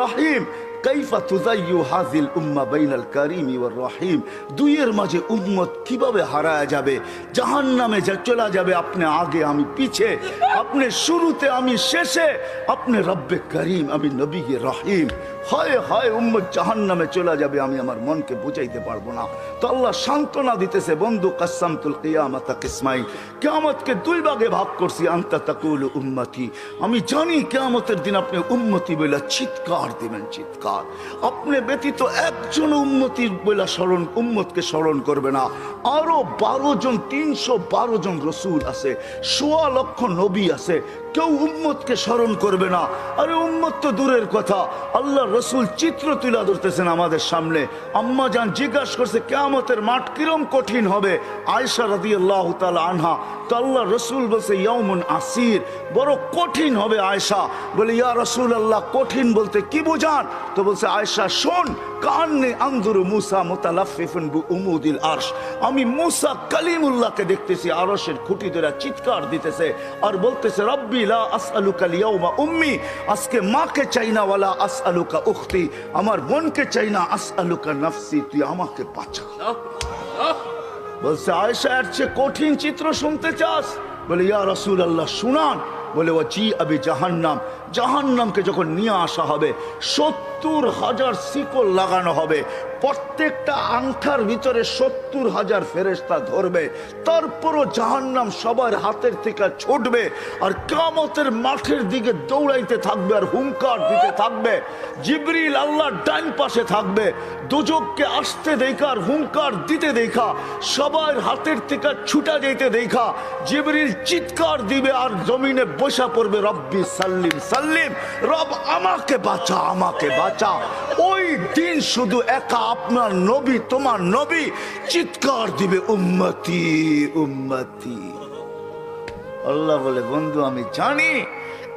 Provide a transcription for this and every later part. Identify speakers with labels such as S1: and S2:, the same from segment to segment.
S1: রহিম কাইফা তুযায়্যু হাযিল উম্মাহ বাইনাল কারীমি ওয়ার রহিম। দুইয়ের মাঝে উম্মত কিভাবে হারায় যাবে, জাহান্নামে চলে যাবে। আপনি আগে, আমি পিছে, আপনি শুরুতে, আমি শেষে, আপনি রব্বে করিম, আমি নবী রহিম। হয় হয় উম্মত জাহান্নামে চলে যাবে, আমি আমার মনকে বুঝাইতে পারবো না। তো আল্লাহ সান্ত্বনা দিতেছে, বন্ধু কাসসামতুল কিয়ামাতা কিসমাইন, কিয়ামতকে দুই ভাগে ভাগ করছি। আনতা তাকুলু উম্মতি, আমি জানি কিয়ামতের দিন আপনি উম্মতি বলে চিৎকার দিবেন, চিৎকার। আপনি ব্যতীত একজন উম্মতি বলে উম্মতকে স্মরণ করবে না। আরো 12 জন, 312 জন রসুল আছে, 1.25 লক্ষ নবী আছে, কেউ উম্মতকে স্মরণ করবে না। আরে উম্মত তো দূরের কথা, আল্লাহ রসুল চিত্র তুলে ধরতেছেন আমাদের সামনে। আম্মা জান জিজ্ঞাসা করছে কিয়ামতের মাঠ কিরম কঠিন হবে। আয়েশা রাদিয়াল্লাহু তাআলা আনহা, তো আল্লাহ রসুল বলছে ইয়াউমুন আসির, বড় কঠিন হবে। আয়েশা বলে ইয়া রাসূলুল্লাহ, কঠিন বলতে কি বুঝান? তো বলছে আয়েশা শোন, কান্নি আনজুরু মুসা মুতালাফফিফুন বিউমুদিল আরশ, আমি মুসা কালিমুল্লাহকে দেখতেছি আরশের খুঁটি ধরে চিৎকার দিতেছে আর বলতেছে রব্বি লা আসআলুকা লিয়াউমা উম্মি, আজকে মাকে চাই না, ওয়ালা আসআলুকা উখতি, আমার বোনকে চাই না, আসআলুকা নাফসি, তুই আমাকে বাঁচা। বলছে আয়েশা এর চেয়ে কঠিন চিত্র শুনতে চাস? বলে ইয়া রাসূলুল্লাহ শুনান। বলে ওয়াজি আবি জাহান্নাম, জাহান্নামকে যখন নিয়ে আসা হবে 70,000 শিকল লাগানো হবে, প্রত্যেকটা আংটার ভিতরে 70,000 ফেরেশতা ধরবে, তারপরও জাহান্নাম সবার হাতের থেকে ছুটবে আর কিয়ামতের মাঠের দিকে দৌড়াইতে থাকবে আর হুঙ্কার দিতে থাকবে। জিবরিল আল্লাহর ডান পাশে থাকবে, দোজখকে আসতে দেখা আর হুঙ্কার দিতে দেখা, সবার হাতের থেকে ছুটা যেতে দেখা জিবরিল চিৎকার দিবে আর জমিনে বসা পড়বে, রব্বি সাল্লিম সাল্লিম, রব আমাকে বাঁচা, আমাকে বাঁচা। ওই দিন শুধু একা আপনার নবী, তোমার নবী চিৎকার দিবে উম্মতি উম্মতি। আল্লাহ বলে বন্ধু আমি জানি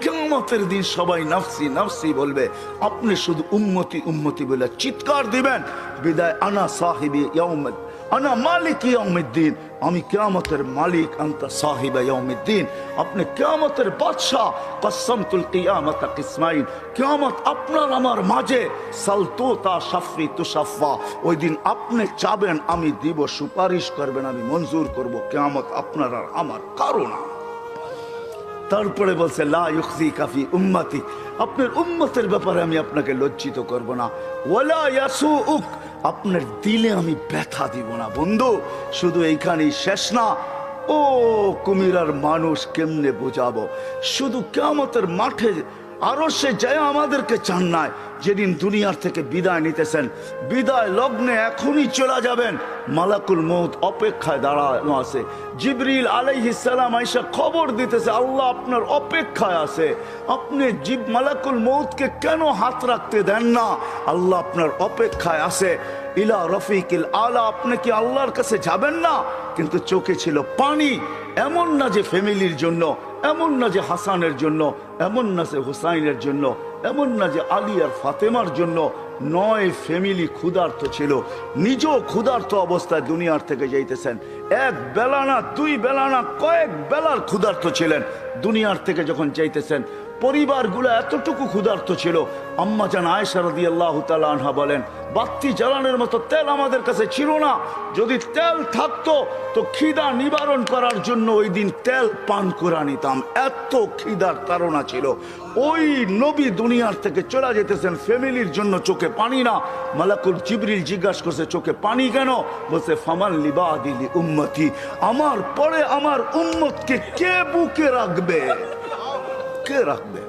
S1: কিয়ামতের দিন সবাই নাফসি নাফসি বলবে, আপনি শুধু উম্মতি উম্মতি বলে চিৎকার দিবেন। বিদায় আনা সাহিবি ইয়াউমিদ, আনা মালিক ইয়াউমিদ্দিন, আমি কিয়ামতের মালিক, আনতা সাহিবা ইয়াউমিদ্দিন, আপনি কিয়ামতের বাদশা। কাসসামতুল কিয়ামাতা কিসমাইন, কিয়ামত আপনার আমার মাঝে, সালতুতা শাফি তুশাফা, ওই দিন আপনি চাবেন আমি দিব, সুপারিশ করবেন আমি মঞ্জুর করব। কিয়ামত আপনার আর আমার কারো না। তারপরে বলছে লা ইউখজিকা ফি উম্মতি, আপনার উম্মতের ব্যাপারে আমি আপনাকে লজ্জিত করব না। ওয়ালা ইয়াসুউক, আপনার দিলে আমি ব্যথা দিব না। বন্ধু শুধু এইখানেই শেষ না, ও কুমিরার মানুষ কেমনে বোঝাবো। শুধু কিয়ামতের মাঠে আরো সে যায় আমাদেরকে চান নাই, যেদিন দুনিয়ার থেকে বিদায় নিতেছেন, বিদায় লগ্নে এখনই চলে যাবেন, মালাকুল মউত অপেক্ষায় দাঁড়ানো আছে। জিবরিল আলাইহিস সালাম আয়েশা খবর দিতেছে আল্লাহ আপনার অপেক্ষায় আছে। আপনি মালাকুল মউতকে কেন হাত রাখতে দেন না? আল্লাহ আপনার অপেক্ষায় আছে। ইলা রফিকিল আলা, আপনি কি আল্লাহর কাছে যাবেন না? কিন্তু চোখে ছিল পানি। এমন না যে ফ্যামিলির জন্য, এমন না যে হাসানের জন্য, এমন না যে হুসাইনের জন্য, এমন না যে আলী আর ফাতেমার জন্য। 9 ফ্যামিলি ক্ষুধার্ত ছিল, নিজেও ক্ষুধার্ত অবস্থায় দুনিয়ার থেকে যাইতেছেন। এক বেলা না, 2 বেলা না, কয়েক বেলার ক্ষুধার্ত ছিলেন। দুনিয়ার থেকে যখন যাইতেছেন পরিবারগুলো এতটুকু ক্ষুধার্ত ছিল। আম্মা জান আয়েশা রাদিয়াল্লাহু তাআলা আনহা বলেন বাতি জ্বালানোর মতো তেল আমাদের কাছে ছিল না। যদি তেল থাকতো তো খিদা নিবারণ করার জন্য ওই দিন তেল পান করে নিতাম, এত খিদার তাড়না ছিল। ওই নবী দুনিয়ার থেকে চলে যেতেছেন, ফ্যামিলির জন্য চোখে পানি না। মালাকুল জিবরিল জিজ্ঞাসা করছে চোখে পানি কেন? বলছে ফামান লিবাদিলি উম্মতি, আমার পরে আমার উম্মতকে কে বুকে রাখবে, কে রাখবে?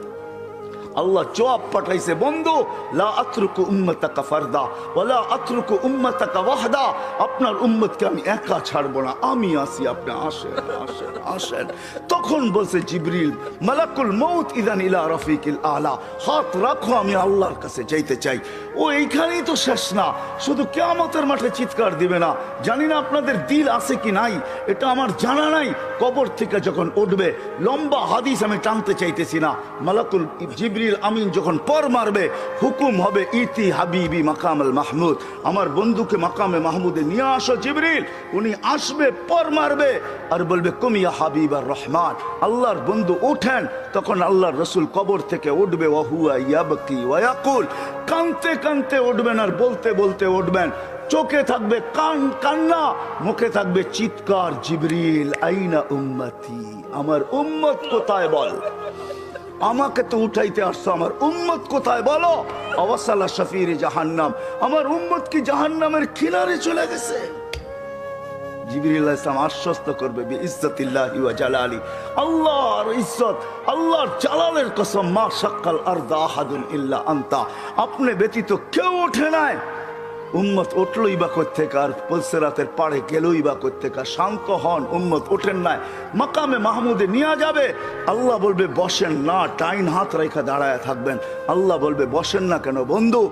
S1: আল্লাহ জবাব পাঠাইছে বন্ধু লা আতরুকু উম্মাতাকা ফারদা ওয়ালা আতরুকু উম্মাতাকা ওয়াহদা, আপনার উম্মতকে আমি একা ছাড়বো না, আমি আসি, আপনি আসেন আসেন আসেন। তখন বলছে জিবরিল মালাকুল মউত ইদান ইলা রফিকিল আলা, হাত রাখো আমি আল্লাহর কাছে যাইতে চাই। ও এইখানেই তো শেষ না, শুধু কিয়ামতের মাঠে চিৎকার দিবে না। জানি না আপনাদের দিল আছে কি নাই, এটা আমার জানা নাই। কবর থেকে যখন উঠবে, লম্বা হাদিস আমি টানতে চাইতেছি না, মালাকুল জিবরিল জিবরিল আমিন যখন পর মারবে, হুকুম হবে ইতি হাবিবি মাকামাল মাহমুদ, আমার বন্ধুকে মাকামে মাহমুদে নিয়ে আসো জিবরিল। উনি আসবে, পর মারবে আর বলবে কুমিয়া হাবিব আর রহমান, আল্লাহর বন্ধু ওঠেন। তখন আল্লাহর রসুল কবর থেকে উঠবে, ওয়াহুয়া ইয়াবকি ওয়ায়াকুল, কানতে কানতে উঠবেন আর বলতে বলতে উঠবেন। চোখে থাকবে কান্না, মুখে থাকবে চিৎকার, জিবরিল আইনা উম্মতি, আমার উম্মত কোথায় বল, আমাকে তো উঠাইতে আসছো, আমার উম্মত কোথায় বলো। আওয়াসালা শফির জাহান্নাম, আমার উম্মত কি জাহান্নামের কিনারে চলে গেছে। জিবরিল আলাইহিস সালাম আশ্বস্ত করবে বিইজ্জতিল্লাহি ওয়া জালালি, আল্লাহর ইজ্জত, আল্লাহর জালালের কসম, মা শাক্কাল আরদা আহাদুন ইল্লা আনতা, আপনি ব্যতীত কেউ ওঠে নাই। উম্মত উঠলই বা কোত্থেকে, আর পুলসিরাতের পাড়ে গেলই বা কোত্থেকে। শান্ত হন, উম্মত ওঠেন নাই, মাকামে মাহমুদে নিয়ে যাবে। আল্লাহ বলবে বসেন না, ডাইন হাত রেখা দাঁড়ায় থাকবেন। আল্লাহ বলবে বসেন না কেন বন্ধু,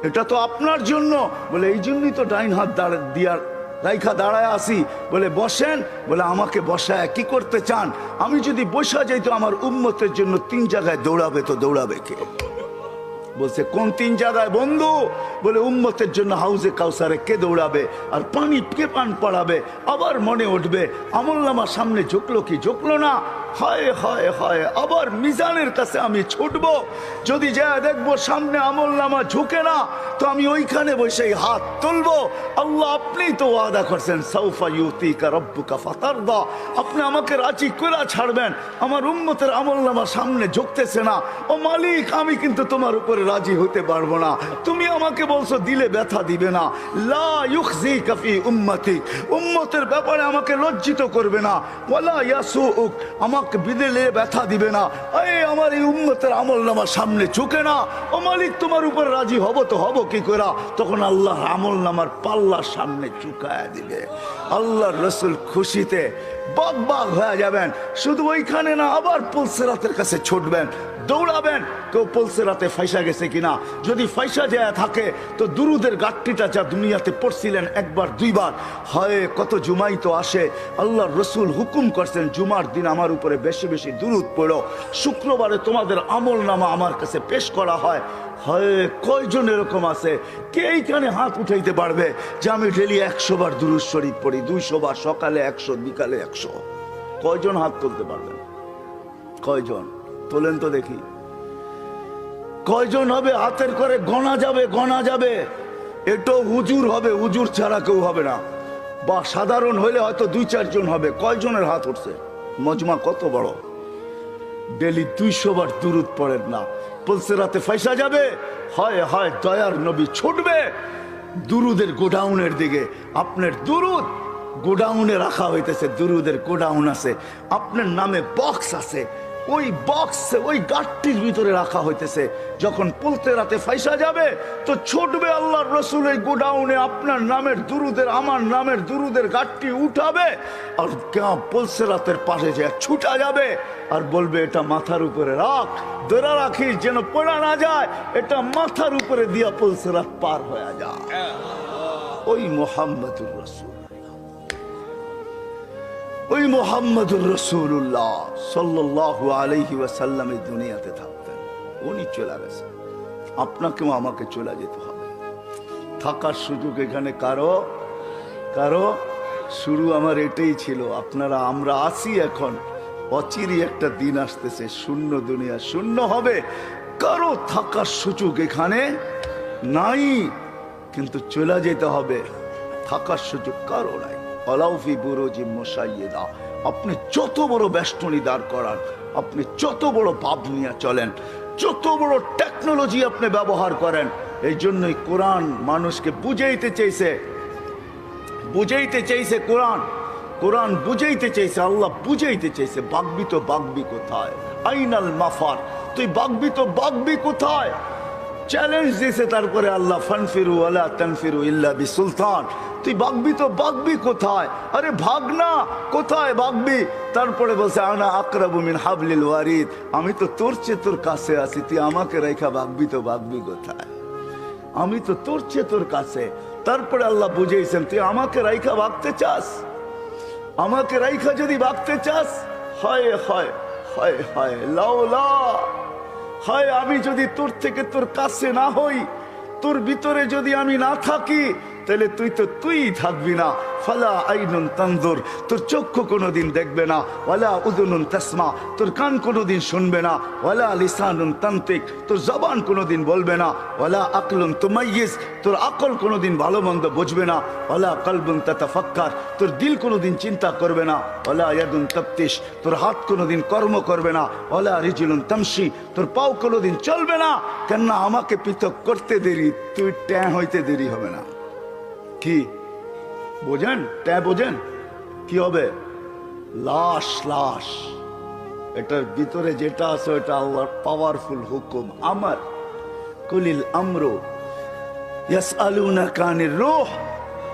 S1: এটা তো আপনার জন্য। বলে এই জন্যই তো ডাইন হাত দিয়ার রাইখা দাঁড়ায় আসি। বলে বসেন, বলে আমাকে বসায় কি করতে চান? আমি যদি বসা যাই তো আমার উম্মতের জন্য 3 জায়গায় দৌড়াবে, তো দৌড়াবে কে? বলছে কোন 3 জায়গায় বন্ধু? বলে উম্মতের জন্য হাউজে কাউসারে কে দৌড়াবে, আর পানি কে পান পড়াবে। আবার মনে উঠবে আমলনামা সামনে ঝুঁকলো কি ঝুঁকলো না, হায় হায় হায়, আবার মিজানের কাছে আমি ছুটবো, যদি যা দেখবো সামনে আমলনামা ঝুঁকে না, তো আমি ওইখানে বসে হাত তুলবো। আল্লাহ আপনি তো ওয়াদা করছেন সাউফা ইউতিকা রাব্বুকা ফাতারদা, আপনি আমাকে রাজি করে ছাড়বেন। আমার উম্মতের আমলনামা সামনে ঝুঁকতেছে না, ও মালিক আমি কিন্তু তোমার উপরে রাজি হতে পারবো না। তুমি আমাকে বলছো দিলে ব্যথা দিবে না, লা ইউখজিকা ফি উম্মতি, উম্মতের ব্যাপারে আমাকে লজ্জিত করবে না, ওয়ালা ইয়াসুউক, আমাকে বিদেলে ব্যথা দিবে না। এই আমার এই উম্মতের আমলনামা সামনে ঝুঁকে না, ও মালিক তোমার উপর রাজি হব তো হব কি করে? তখন আল্লাহ আমলনামার পাল্লার সামনে ঝুঁকায় দিবে। আল্লাহর রাসূল খুশিতে বাগ বাগ হয়ে যাবেন। শুধু ওইখানে না, আবার পুলসিরাতের কাছে ছুটবেন, দৌড়াবেন, কেউ পুলসিরাতে ফাইসা গেছে কিনা। যদি ফাইসা যায় থাকে তো দুরুদের গাট্টিটা যা দুনিয়াতে পড়ছিলেন একবার দুইবার, হয় কত জুমাই তো আসে। আল্লাহর রসুল হুকুম করছেন জুমার দিন আমার উপরে বেশি বেশি দুরুদ পড়ো, শুক্রবারে তোমাদের আমল নামা আমার কাছে পেশ করা হয়। হয় কয়জন এরকম আছে কে এইখানে হাত উঠাইতে পারবে যে আমি ডেলি 100 বার দুরুদ শরীফ পড়ি, 200 বার, সকালে 100, বিকালে 100? কয়জন হাত তুলতে পারবেন? কয়জন তোলেন তো দেখি, কয়জন হবে? হাতের করে গণা যাবে, গণা যাবে। এটাও হুজুর হবে, হুজুর ছাড়া কেউ হবে না, বা সাধারণ হইলে হয়তো 2-4 জন হবে। কয়জনের হাত উঠছে? মজমা কত বড়, ডেলি 200 বার দুরুদ পড়েন না, পুলসিরাতে ফাইসা যাবে। হয় হয় দয়ার নবী ছুটবে দুরুদের গোডাউনের দিকে। আপনার দুরুদ গোডাউনে রাখা হইতেছে, দুরুদের গোডাউন আছে, আপনার নামে বক্স আছে, ওই বক্স ওই গাটটির ভিতরে রাখা হইতেছে। যখন পুলসিরাতে ফাইসা যাবে তো ছুটবে আল্লাহর রসুল এই গোডাউনে, আপনার নামের দুরুদের, আমার নামের দুরুদের গাটটি উঠাবে, আর পুলসিরাতের পাশে যে ছুটা যাবে আর বলবে এটা মাথার উপরে রাখ, ধরে রাখিস যেন পড়া না যায়, এটা মাথার উপরে দিয়া পুলসিরাত পার হয়ে যায়। ওই মুহাম্মদুর রাসূল, ওই মুহাম্মদুর রাসূলুল্লাহ সাল্লাল্লাহু আলাইহি ওয়াসাল্লাম এই দুনিয়াতে থাকতেন, উনি চলে গেছেন। আপনাকেও আমাকে চলে যেতে হবে। থাকার সুযোগ এখানে কারো কারো শুরু আমার এটাই ছিল। আপনারা আমরা আছি এখন, অচিরই একটা দিন আসতেছে শূন্য দুনিয়া শূন্য হবে, কারো থাকার সুযোগ এখানে নাই, কিন্তু চলে যেতে হবে। থাকার সুযোগ কারো নাই। আলাউফি বুরুজি মুশাইয়্যিদা, আপনি যত বড় বেষ্টনী দাঁড় করান, আপনি যত বড় ভাব নিয়ে চলেন, যত বড় টেকনোলজি আপনি ব্যবহার করেন, এই জন্যই কোরআন মানুষকে বুঝাইতে চাইছে, বুঝাইতে চাইছে কোরআন, কোরআন বুঝাইতে চাইছে, আল্লাহ বুঝাইতে চাইছে বাগবি তো বাগবি কোথায়, আইনাল মাফার, তুই বাগবি তো বাগবি কোথায়? চ্যালেঞ্জ দিয়েছে তারপরে আল্লাহ, ফানফিরু ওয়ালা তানফিরু ইল্লা বিসুলতান, তুই বাগবি তো বাগবি কোথায়? আরে ভাগ না, কোথায় বাগবি? তারপরে বলছে আনা আকরাবু মিন হাবলিল ওয়ারিদ, আমি তো তোর চেয়ে তোর কাছে আছি, তুই আমাকে রেখা বাগবি তো বাগবি কোথায়? আমি তো তোর চেয়ে তোর কাছে। তারপরে আল্লাহ বুঝেছেন তুই আমাকে রাইখা ভাগতে চাস, আমাকে রাইখা যদি ভাগতে চাস, হয় হয় হয় হয় লাউলা হায় আমি যদি তোর থেকে তোর কাছে না হই, তোর ভিতরে যদি আমি না থাকি, তাহলে তুই থাকবি না। ফালা আইনুন তানজুর, তোর চক্ষু কোনোদিন দেখবে না। ওয়ালা উযুনুন তাসমা, তোর কান কোনোদিন শুনবে না। ওয়ালা লিসানুন তানতিক, তোর জবান কোনোদিন বলবে না। ওয়ালা আকলুন তুমাইয়িজ, তোর আকল কোনোদিন ভালো মন্দ বুঝবে না। ওয়ালা কলবুন তাতাফাক্কার, তোর দিল কোনোদিন চিন্তা করবে না। ওয়ালা ইয়াদুন তাফতিশ, তোর হাত কোনোদিন কর্ম করবে না। ওয়ালা রিজলুন তামশি, তোর পাও কোনোদিন চলবে না। কেননা আমাকে পৃথক করতে দেরি, তুই ট্যাঁ হইতে দেরি হবে না। কি বোঝেন? ট্যাঁ বোঝেন? কি হবে? লাশ, লাশ। এটার ভিতরে যেটা আছে ওটা আল্লাহর পাওয়ারফুল হুকুম। আমার কুলিল আমরু ইয়াসআলুনাকা আনির রূহ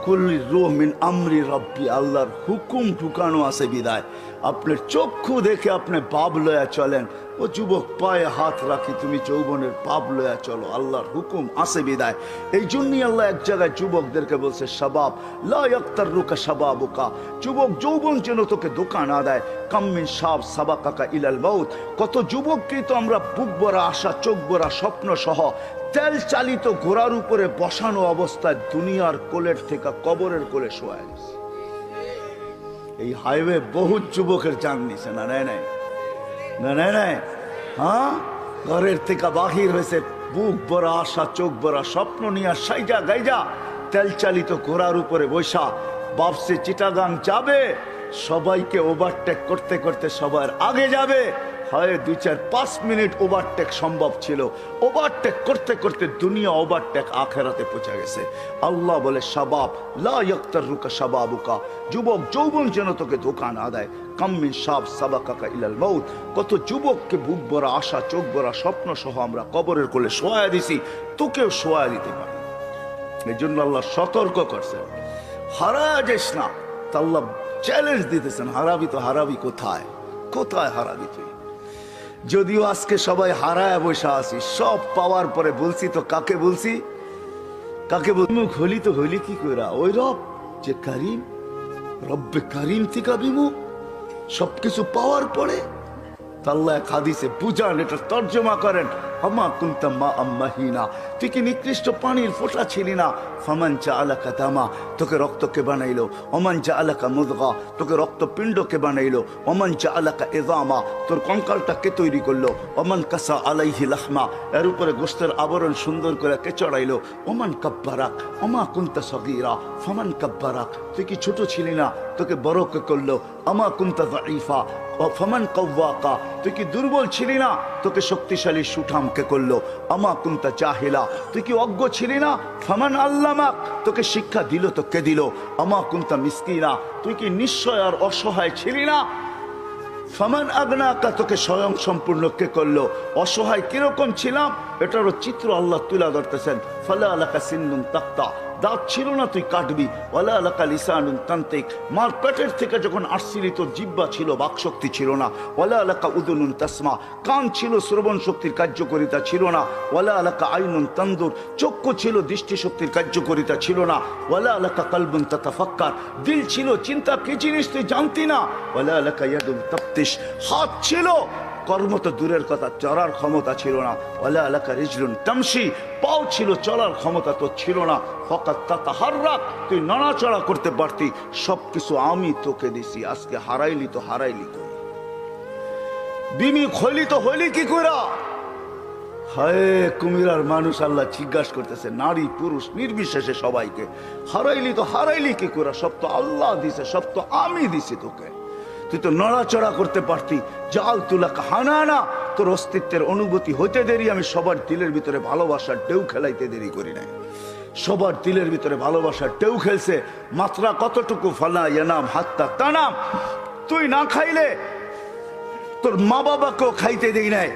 S1: কুলির রূহ মিন আমরি রাব্বি, আল্লাহর হুকুম ঢুকানো আছে বিদায় আপনার চক্ষু দেখে আপনি পাপ লয়া চলেন। ও যুবক, পায়ে হাত রাখি, তুমি যৌবনের পাপ লয়া চলো, আল্লাহর হুকুম আছে বিদায়। এই জন্যই আল্লাহ এক জায়গায় যুবকদেরকে বলছে, শাবাব লা ইয়াক্তাররুকা শাবাবুকা, যুবক যৌবন যেন তোকে ধোঁকা না দেয়। কাম মিন শাব সাবাকাকা ইলাল মাউত, কত যুবককেই তো আমরা বুক ভরা আশা, চোখ ভরা স্বপ্ন সহ তেল চালিত ঘোড়ার উপরে বসানো অবস্থায় দুনিয়ার কোলের থেকে কবরের কোলে শোয়া গেছে। এই হাইওয়ে বহুত যুবকের জান নিছে না, নেয় নাই না, নেয় নাই। হ্যাঁ, ঘরের থেকে বাহির হয়েছে বুক ভরা আশা, চোখ ভরা স্বপ্ন নিয়ে সাইজা গাইজা তেল চালিত ঘোড়ার উপরে বৈশা বাপসে চিটাগাং যাবে। সবাইকে ওভারটেক করতে করতে সবার আগে যাবে। হয় 2-4-5 মিনিট ওভারটেক সম্ভব ছিল, ওভারটেক করতে করতে দুনিয়া ওভারটেক আখেরাতে পৌঁছে গেছে। আল্লাহ বলে, শাবাব লা ইয়াক্তাররুকা শাবাবুকা, যুবক যৌবন যেন তোকে ধোঁকা না দেয়। কাম মিন শাব সাবাকাকা ইলাল মাউত, কত যুবককে বুক ভরা আশা, চোখ ভরা স্বপ্ন সহ আমরা কবরের কোলে শোয়া দিছি, তোকেও শোয়া দিতে পারি। এই জন্য আল্লাহ সতর্ক করছেন, হারায় যাস না। তা আল্লাহ চ্যালেঞ্জ দিতেছেন, হারাবি তো হারাবি কোথায়, কোথায় হারাবি তুই? যদিও আজকে সবাই হারায় বসে আছি, সব পাওয়ার পরে বলছি তো কাকে বলছি, কাকে বিমুখ হলি তো হইলি কি করে? ওই রব যে করিম, রব্বে করিম থেকে বিমুখ, সবকিছু পাওয়ার পরে। আল্লাহ এক হাদিসে বুঝান, এটা তর্জমা করেন, আমা কুনতা মা আম্মাহিনা, তুই কি নিকৃষ্ট পানির ফোঁটা ছিলি না? ফামান জাআলাকা দামা, তোকে রক্তকে বানাইলো। ওমান জাআলাকা মুদগা, তোকে রক্তপিণ্ডকে বানাইলো। ওমান জাআলাকা ইযামা, তোর কঙ্কালটাকে তৈরি করলো। ওমান কাসা আলাইহি লাহমা, এর উপরে গোশতের আবরণ সুন্দর করে কে চড়াইলো। ওমান কাব্বারাক আমা কুনতা সগীরা ফামান কাব্বারাক, তুই কি ছোট ছিলি না? তোকে বড় কে করলো। আমা কুনতা যায়ীফা ফামান কাওয়াকা, তুই কি দুর্বল ছিলি না? তোকে শক্তিশালী সুঠামকে করলো। আমা কুনতা জাহিলা, তুই কি অজ্ঞ ছিলি না? ফামান আল্লামাক, তোকে শিক্ষা দিল তো কে দিল? আমা কুনতা মিসকিনা, তুই কি নিশ্চয় আর অসহায় ছিলি না? ফামান আগনাকা, তোকে স্বয়ং সম্পূর্ণ কে করলো? অসহায় কিরকম ছিলাম এটারও চিত্র আল্লাহ তুলে ধরতেছেন। ফালা আলাকা সিন্নুন তাক্তা, দাঁত ছিল না তুই কাটবি। ওয়ালা আলাকা লিসানুন তান্তিক, মার পেটের থেকে যখন আসছিলি তোর জিহ্বা ছিল, বাকশক্তি ছিল না। ওয়ালা আলাকা উযুনুন তাসমা, কান ছিল, শ্রবণ শক্তির কার্যকারিতা ছিল না। ওয়ালা আলাকা আইনুন তানজুর, চক্ষু ছিল, দৃষ্টিশক্তির কার্যকারিতা ছিল না। ওয়ালা আলাকা কলবুন তাতাফাক্কার, দিল ছিল, চিন্তা কি জিনিস তুই জানতি না। ওয়ালা আলাকা ইয়াদুন তাফতিশ, হাত ছিল, কর্ম তো দূরের কথা, চলার ক্ষমতা ছিল না। ওয়ালা আলাকা রিজলুন তামশি, পাও ছিল, চলার ক্ষমতা তো ছিল না। ফাকাত তাতাহাররাক, তুই নড়াচড়া করতে পারতি। সবকিছু আমি তোকে দিছি, আজকে হারাইলি তো হারাইলি কই? বিমি হইলি তো হইলি কি কইরা? হায় কুমিরার মানুষ আল্লাহ জিজ্ঞাসা করতেছে, নারী পুরুষ নির্বিশেষে সবাইকে, হারাইলি তো হারাইলি কি কইরা? সব তো আল্লাহ দিছে, সব তো আমি দিছি তোকে। তুই তো নড়াচড়া করতে পারতি। জাল তুলাকা হানানা, তোর অস্তিত্বের অনুভূতি হইতে দেরি, আমি সবার দিলের ভিতরে ভালোবাসার ঢেউ খেলাইতে দেরি করি নাই। সবার দিলের ভিতরে ভালোবাসার ঢেউ খেলছে। মাত্রা কতটুকু? ফালা ইয়ানাম হাত্তা তানাম, তুই না খাইলে তোর মা বাবাকেও খাইতে দেই নাই।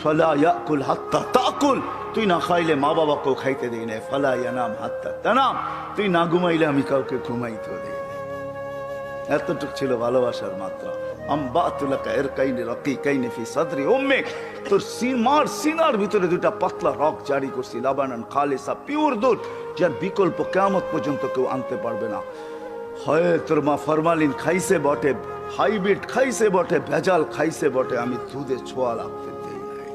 S1: ফালা ইয়াকুল হাত্তা তাকুল, তুই না খাইলে মা বাবাকেও খাইতে দেই নাই। ফালা ইয়ানাম হাত্তা তানাম, তুই না ঘুমাইলে আমি কাউকে ঘুমাইতে দেই। এতটুক ছিল ভালোবাসার মাত্রা। আম্বাতুলাকা ইরকাইনি রাকিকাইনি ফি সাদরি উম্মিক, তোর মার সিনার ভিতরে দুটা পাতলা রক জারি করছি, লাবানান খালিসা, পিওর দুধ, যার বিকল্প কিয়ামত পর্যন্ত কেউ আনতে পারবে না। হয় তোর মা ফরমালিন খাইছে বটে, হাইব্রিড খাইছে বটে, ভেজাল খাইছে বটে, আমি দুধে ছোঁয়া লাগতে দেই নাই।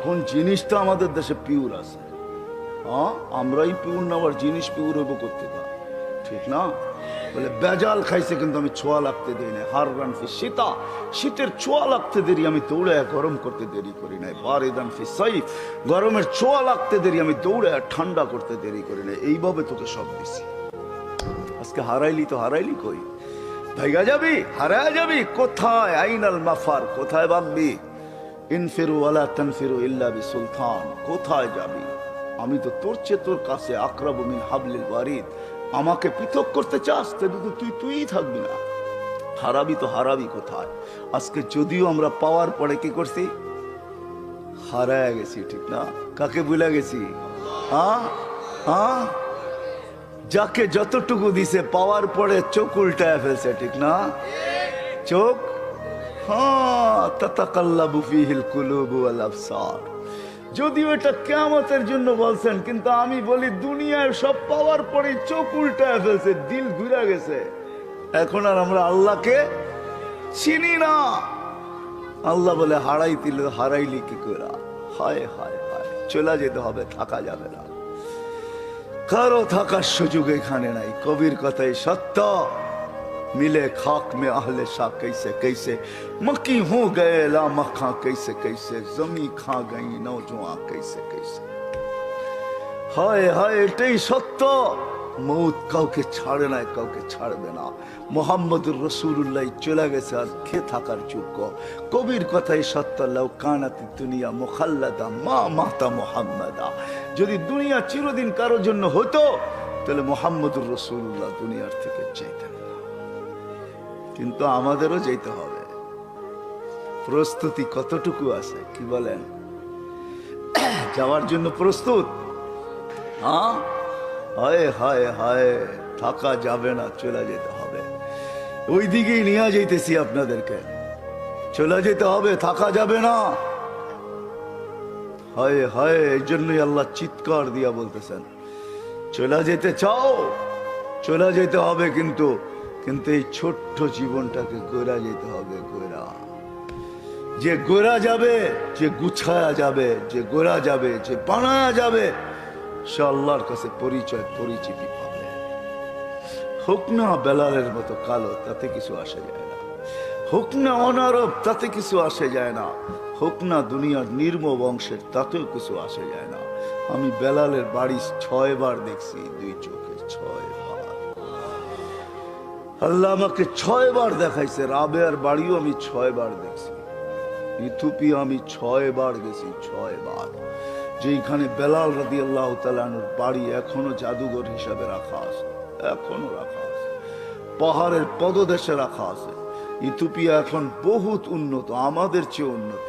S1: কোন জিনিসটা আমাদের দেশে পিওর আছে? হ্যাঁ, আমরাই পিওর না, আবার জিনিস পিওর হইব করতে পার, ঠিক না? বলে বেজাল খাইছে কিন্তু আমি ছোঁয়া লাগতে দেই না। হার রান ফি শীতা, শীতের ছোঁয়া লাগতে দেরি আমি দৌড়ে গরম করতে দেরি করি নাই। বারিদান ফি সাইফ, গরমের ছোঁয়া লাগতে দেরি আমি দৌড়ে ঠান্ডা করতে দেরি করি নাই। এইভাবে তোকে সব দিছি। আজকে হারাইলি তো হারাইলি কই? ভাইগা যাবি, হারায় যাবি কোথায়? আইনাল মাফার, কোথায় ভাববি? ইনফিরু ওয়ালা তানফিরু ইল্লা বিসুলতান, কোথায় যাবি? আমি তো তোর চেয়ে তোর কাছে আকরাবু মিন হাবলিল ওয়ারিদ। আমাকে পৃথক করতে চাস, তবে তো তুই থাকবি না। হারাবি তো হারাবি কোথায়? আজকে যদিও আমরা পাওয়ার পরে কি করছি, হারায় গেছি, ঠিক না? কাকে ভুলে গেছি? হ্যাঁ হ্যাঁ, যাকে যতটুকু দিছে পাওয়ার পরে চোখ উল্টায় ফেলছে, ঠিক না? চোখ, হ্যাঁ, তাতাকাল্লাবু ফিহিল কুলুবু ওয়াল আবসার। যদিও এটা কিয়ামতের জন্য বলছেন, কিন্তু আমি বলি দুনিয়ায় সব পাওয়ার পরে চোখ উল্টায় ফেলছে, দিল ঘুরে গেছে। এখন আর আমরা আল্লাহকে চিনি না। আল্লাহ বলে হারাইলি কি করে? হায় হায় হায়, চলে যেতে হবে, থাকা যাবে না। কারো থাকার সুযোগ এখানে নাই। কবির কথাই সত্য, मिले खाक में अहले शाह कैसे कैसे, मक्की हो गए ला मखा कैसे कैसे, जमी खा गई नौजवां कैसे कैसे। हाय हाय, এটাই সত্য। মৌত কাউকে ছাড়ে না, কাউকে ছাড়বে না। মুহাম্মদুর রাসূলুল্লাহ চলে গেছে, আর কে থাকার যোগ্য? কবির কথাই সত্য, লাউ কানাত দুনিয়া মুখাল্লাদা মা মাতা মুহাম্মাদা। যদি দুনিয়া চিরদিন কারোর জন্য হতো, তাহলে মুহাম্মদুর রাসূলুল্লাহ দুনিয়ার থেকে যেতেন না। কিন্তু আমাদেরও যেতে হবে। প্রস্তুতি কতটুকু আছে, কি বলেন? যাওয়ার জন্য প্রস্তুত? হ্যাঁ, হায় হায় হায়, থাকা যাবে না, চলে যেতে হবে। ওই দিকেই নিয়ে যাইতেছি আপনাদেরকে, চলে যেতে হবে, থাকা যাবে না। হায় হায়, এই জন্যই আল্লাহ চিৎকার দিয়া বলতেছেন, চলে যেতে চাও, চলে যেতে হবে, কিন্তু কিন্তু এই ছোট্ট জীবনটাকে গোরা যেতে হবে। গোরা, যে গোরা যাবে, যে গুছায়া যাবে, যে গোরা যাবে, যে বানায়া যাবে, সে আল্লাহর কাছে পরিচিতি পাবে। হোক না বেলালের মতো কালো, তাতে কিছু আসে যায় না। হোক না অনারব, তাতে কিছু আসে যায় না। হোক না দুনিয়ার নির্ম বংশের, তাতেও কিছু আসে যায় না। আমি বেলালের বাড়ি 6 বার দেখছি, 2 চোখে 6 বার। আল্লাহ আমাকে 6 বার দেখাইছে। রাবেয়ার বাড়িও আমি 6 বার দেখছি। ইথিওপিয়া আমি 6 বার গেছি, 6 বার। যেখানে বেলাল রাদিয়াল্লাহু তাআলা আনহুর বাড়ি এখনো জাদুঘর হিসাবে রাখা আছে, এখনো রাখা আছে, পাহাড়ের পদদেশে রাখা আছে। ইথিওপিয়া এখন বহুত উন্নত, আমাদের চেয়ে উন্নত।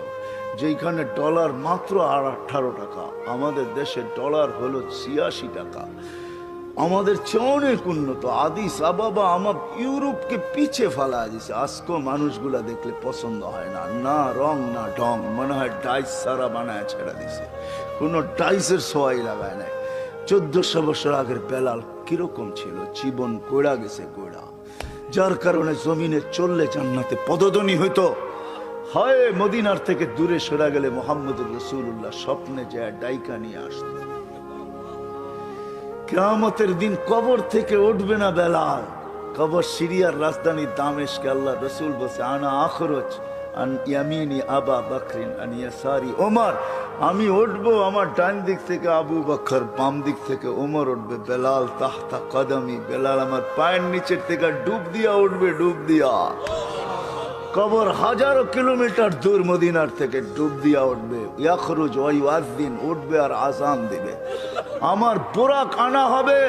S1: যেখানে ডলার মাত্র 18 টাকা, আমাদের দেশে ডলার হলো 86 টাকা। আমাদের চেয়ে অনেক উন্নত। আদিস আবাবা আমার ইউরোপকে পিছে ফেলা দিছে। আজকেও মানুষগুলা দেখলে পছন্দ হয় না, না রং না ঢং, মনে হয় ডাইস সারা বানায় ছেড়ে দিছে, কোনো ডাইসের সোয়াই লাগায় নাই। 1400 বছর আগের বেলাল কিরকম ছিল? জীবন গোড়া গেছে, গোড়া। যার কারণে জমিনে চললে জান্নাতে পদধ্বনি হইতো। হয় মদিনার থেকে দূরে সরা গেলে মুহাম্মদুর রাসূলুল্লাহ স্বপ্নে যায় ডাইকা নিয়ে আসতো। কিয়ামতের দিন কবর থেকে উঠবে না বেলাল। কবর সিরিয়ার রাজধানী দামেস্কে। আল্লাহ রসুল বলছে, আনা আখরজ আন ইয়ামিনি আবা বকরিন আন ইয়াসারি ওমর। আমি উঠবো, আমার ডান দিক থেকে আবু বকর, বাম দিক থেকে ওমর উঠবে। বেলাল তাহতা কদমি, বেলাল আমার পায়ের নিচের থেকে ডুব দিয়া উঠবে, ডুব দিয়া। কবর হাজারো কিলোমিটার দূর মদিনার থেকে, ডুব দিয়া উঠবে। ইয়াখরুজ ওয়া ইউআযিন, উঠবে আর আযান দিবে। আমার বুরাক আনা হবে,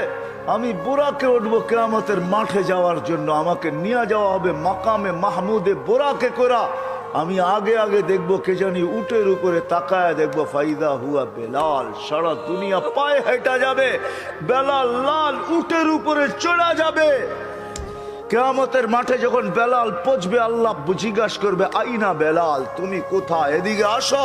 S1: আমি বুরাকে উঠবো কিয়ামতের মাঠে যাওয়ার জন্য। আমাকে নিয়ে যাওয়া হবে মাকামে মাহমুদে বুরাকে করা। আমি আগে আগে দেখবো, কে জানি উটের উপরে তাকায় দেখবো, ফাইদা হুয়া বেলাল। সারা দুনিয়া পায়ে হেঁটা যাবে, বেলাল লাল উটের উপরে চড়া যাবে। কিয়ামতের মাঠে যখন বেলাল পৌঁছবে, আল্লাহ জিজ্ঞাসা করবে, আইনা বেলাল, তুমি কোথায়? এদিকে আসো।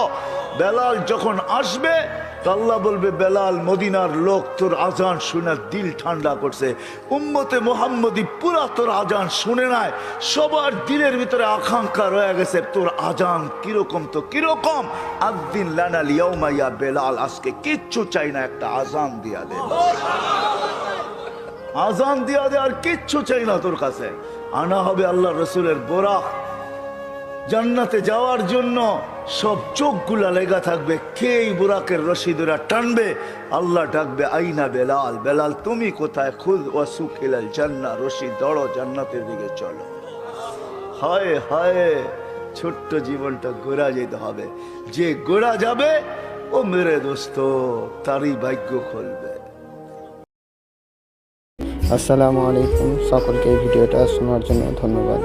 S1: বেলাল যখন আসবে তো আল্লাহ বলবে, বেলাল মদিনার লোক তোর আজান শুনে দিল ঠান্ডা করছে, উম্মতে মুহাম্মদী পুরা তোর আজান শুনে নাই, সবার দিলের ভিতরে আকাঙ্ক্ষা রয়ে গেছে তোর আজান কিরকম, তো কিরকম, আদ্দিন লানাল ইয়াউমা ইয়া বেলাল, আজকে কিচ্ছু চাই না, একটা আজান দিয়া দে, আজান দিয়া দে, আর কিচ্ছু চাই না তোর কাছে। আনা হবে আল্লাহ রসুলের বোরাক, জান্নাতে যাওয়ার জন্য সব চোখগুলা লেগা থাকবে, কে এই বুরাকের রশি ধরে টানবে, আল্লাহ ডাকবে, আইনা বেলাল, বেলাল তুমি কোথায়, খুদ ওয়াসুকিলাল জান্নাহ, রশি দড়ো, জান্নাতের দিকে চলো। হায় হায়, ছোট্ট জীবনটা গোড়া যেতে হবে, যে গোড়া যাবে ও মেরে দোস্ত তারই ভাগ্য খুলবে।
S2: আসসালামু আলাইকুম, সকলকে এই ভিডিওটা শোনার জন্য ধন্যবাদ।